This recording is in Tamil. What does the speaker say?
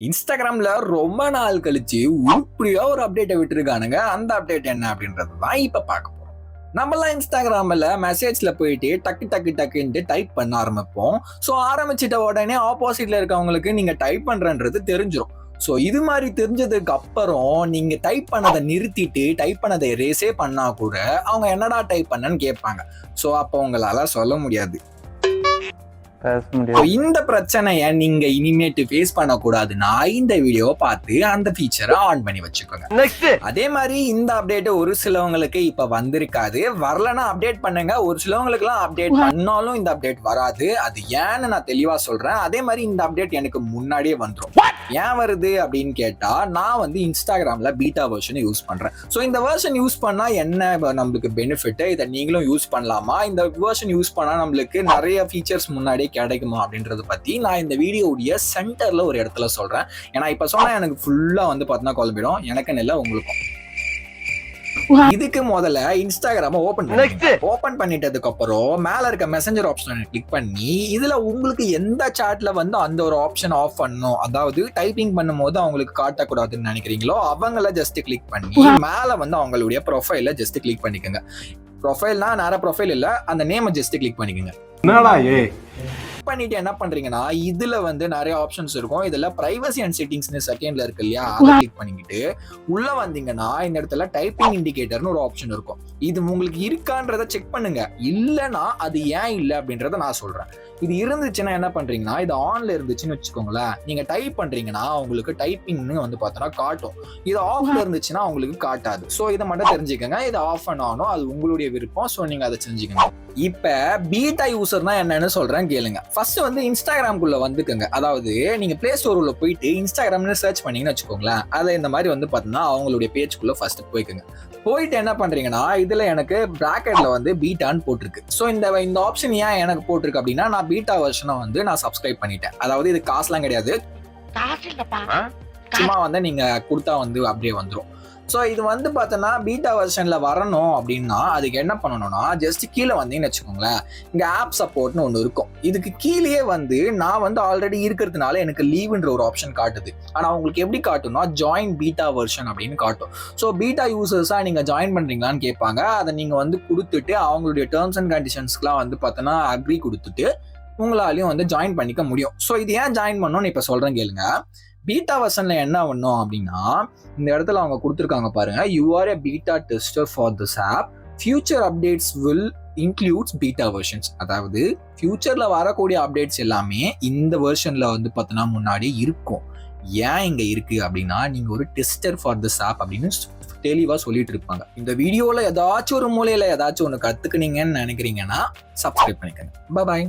இன்ஸ்டாகிராம்ல ரொம்ப நாள் கழிச்சு உருப்படியா ஒரு அப்டேட்டை விட்டுருக்கானுங்க. அந்த அப்டேட் என்ன அப்படின்றது தான் இப்ப பார்க்க போறோம். நம்மலாம் இன்ஸ்டாகிராம்ல மெசேஜ்ல போயிட்டு டக்கு டக்கு டக்குன்ட்டு டைப் பண்ண ஆரம்பிப்போம். ஸோ ஆரம்பிச்சிட்ட உடனே ஆப்போசிட்ல இருக்கவங்களுக்கு நீங்க டைப் பண்றன்றது தெரிஞ்சிடும். ஸோ இது மாதிரி தெரிஞ்சதுக்கு அப்புறம் நீங்க டைப் பண்ணதை நிறுத்திட்டு டைப் பண்ணதை எரேஸே பண்ணா கூட அவங்க என்னடா டைப் பண்ணன்னு கேட்பாங்க. ஸோ அப்போ உங்களால சொல்ல முடியாது. இந்த பிரச்சனைய நீங்க இனிமேட்டு ஃபேஸ் பண்ணக்கூடாதுன்னா இந்த வீடியோவை பார்த்து அந்த ஃபீச்சரை ஆன் பண்ணி வச்சுக்கோங்க. அதே மாதிரி இந்த அப்டேட் ஒரு சிலவங்களுக்கு இப்ப வந்திருக்காது. வரலன்னா அப்டேட் பண்ணுங்க. ஒரு சிலவங்களுக்கு எல்லாம் அப்டேட் பண்ணாலும் இந்த அப்டேட் வராது. அது ஏன்னு நான் தெளிவா சொல்றேன். அதே மாதிரி இந்த அப்டேட் எனக்கு முன்னாடியே வந்துடும். ஏன் வருது அப்படின்னு கேட்டா, நான் வந்து இன்ஸ்டாகிராம்ல பீட்டா வெர்ஷன் யூஸ் பண்றேன். ஸோ இந்த வெர்ஷன் யூஸ் பண்ணா என்ன நம்மளுக்கு பெனிஃபிட், இதை நீங்களும் யூஸ் பண்ணலாமா, இந்த வெர்ஷன் யூஸ் பண்ணா நம்மளுக்கு நிறைய ஃபீச்சர்ஸ் முன்னாடியே கிடைக்குமா அப்படின்றத பத்தி நான் இந்த வீடியோவுடைய சென்டர்ல ஒரு இடத்துல சொல்றேன். ஏன்னா இப்ப சொன்னா எனக்கு ஃபுல்லா வந்து பார்த்தீங்கன்னா குழம்பிடும். எனக்கு இல்ல உங்களுக்கும். இதுக்கு முதல்ல இன்ஸ்டாகிராம ஓபன் பண்ணிட்டதுக்கு அப்புறம் மேல இருக்க மெசஞ்சர் ஆப்ஷன் கிளிக் பண்ணி இதுல உங்களுக்கு எந்த சாட்ல வந்து அந்த ஒரு ஆப்ஷன் ஆஃப் பண்ணணும், அதாவது டைப்பிங் பண்ணும் போது அவங்களுக்கு காட்டக்கூடாதுன்னு நினைக்கிறீங்களோ அவங்கள ஜஸ்ட் கிளிக் பண்ணி மேல வந்து அவங்களுடைய ப்ரொஃபைல ஜஸ்ட் கிளிக் பண்ணிக்கோங்க. ப்ரொஃபைல்னா நேர ப்ரொஃபைல் இல்ல, அந்த நேமை ஜஸ்ட் கிளிக் பண்ணிக்கோங்க. பண்ணிட்டு என்ன பண்றீங்கன்னா இதுல வந்து நிறைய ஆப்ஷன்ஸ் இருக்கும். இதுல பிரைவசி அண்ட் செட்டிங்ஸ்னு செகண்ட்ல இருக்கு இல்லையா, அதை கிளிக் பண்ணிக்கிட்டு உள்ள வந்தீங்கன்னா இந்த இடத்துல டைப்பிங் இண்டிகேட்டர்னு ஒரு ஆப்ஷன் இருக்கும். இது உங்களுக்கு இருக்கான்றத செக் பண்ணுங்க. இல்லைன்னா அது ஏன் இல்லை அப்படின்றத நான் சொல்றேன். இது இருந்துச்சுன்னா என்ன பண்றீங்கன்னா, இது ஆன்ல இருந்துச்சுன்னு வச்சுக்கோங்களேன், நீங்க டைப் பண்றீங்கன்னா உங்களுக்கு டைப்பிங்னு வந்து பார்த்தோன்னா காட்டும். இது ஆஃப்ல இருந்துச்சுன்னா உங்களுக்கு காட்டாது. ஸோ இதை மட்டும் தெரிஞ்சுக்கோங்க. இது ஆஃப் பண்ணாலும் அது உங்களுடைய விருப்பம். ஸோ நீங்க அதை செஞ்சுக்கணும். இப்ப பீட்டா யூசர்னா என்னன்னு சொல்றேன் கேளுங்க. ஃபர்ஸ்ட் வந்து இன்ஸ்டாகிராம்குள்ள வந்துக்குங்க. அதாவது நீங்க பிளே ஸ்டோர்ல போயிட்டு இன்ஸ்டாகிராம்னு சர்ச் பண்ணீங்கன்னு வச்சுக்கோங்களேன், அதை இந்த மாதிரி வந்து பார்த்தீங்கன்னா அவங்களுடைய பேஜ்குள்ள ஃபர்ஸ்ட் போய்க்குங்க. போயிட்டு என்ன பண்றீங்கன்னா, இதுல எனக்கு பிராக்கெட்ல வந்து பீட்டான்னு போட்டிருக்கு. ஸோ இந்த ஆப்ஷன் ஏன் எனக்கு போட்டிருக்கு அப்படின்னா, நான் பீட்டா வெர்ஷனை வந்து நான் சப்ஸ்கிரைப் பண்ணிட்டேன். அதாவது இது காசுலாம் கிடையாது, சும்மா வந்து நீங்க கொடுத்தா வந்து அப்படியே வந்துடும். ஸோ இது வந்து பார்த்தோன்னா பீட்டா வெர்ஷன்ல வரணும் அப்படின்னா அதுக்கு என்ன பண்ணணும்னா, ஜஸ்ட் கீழே வந்தீங்கன்னு வச்சுக்கோங்களேன், இங்க ஆப் சப்போர்ட்னு ஒன்று இருக்கும். இதுக்கு கீழே வந்து நான் வந்து ஆல்ரெடி இருக்கிறதுனால எனக்கு லீவ்ன்ற ஒரு ஆப்ஷன் காட்டுது. ஆனால் உங்களுக்கு எப்படி காட்டும்னா ஜாயின் பீட்டா வெர்ஷன் அப்படின்னு காட்டும். ஸோ பீட்டா யூசர்ஸா நீங்க ஜாயின் பண்றீங்களான்னு கேட்பாங்க. அதை நீங்க வந்து கொடுத்துட்டு அவங்களுடைய டேர்ம்ஸ் அண்ட் கண்டிஷன்ஸ்க்குலாம் வந்து பார்த்தோன்னா அக்ரி கொடுத்துட்டு உங்களாலையும் வந்து ஜாயின் பண்ணிக்க முடியும். ஸோ இது ஏன் ஜாயின் பண்ணணும்னு இப்போ சொல்றேன் கேளுங்க. பீட்டா வெர்ஷன்ல என்ன பண்ணும் அப்படின்னா, இந்த இடத்துல அவங்க கொடுத்துருக்காங்க பாருங்க, you are a beta tester for this app, future updates will includes beta versions. அதாவது ஃபியூச்சர்ல வரக்கூடிய அப்டேட்ஸ் எல்லாமே இந்த வெர்ஷன்ல வந்து பார்த்தோன்னா முன்னாடி இருக்கும். ஏன் இங்க இருக்கு அப்படின்னா, நீங்க ஒரு டெஸ்டர் ஃபார் திஸ் ஆப் அப்படின்னு தெளிவா சொல்லிட்டு இருப்பாங்க. இந்த வீடியோல ஏதாச்சும் ஒரு மூலையில ஏதாச்சும் ஒன்று கத்துக்கினீங்கன்னு நினைக்கிறீங்கன்னா சப்ஸ்கிரைப் பண்ணிக்கோங்க. பாய்.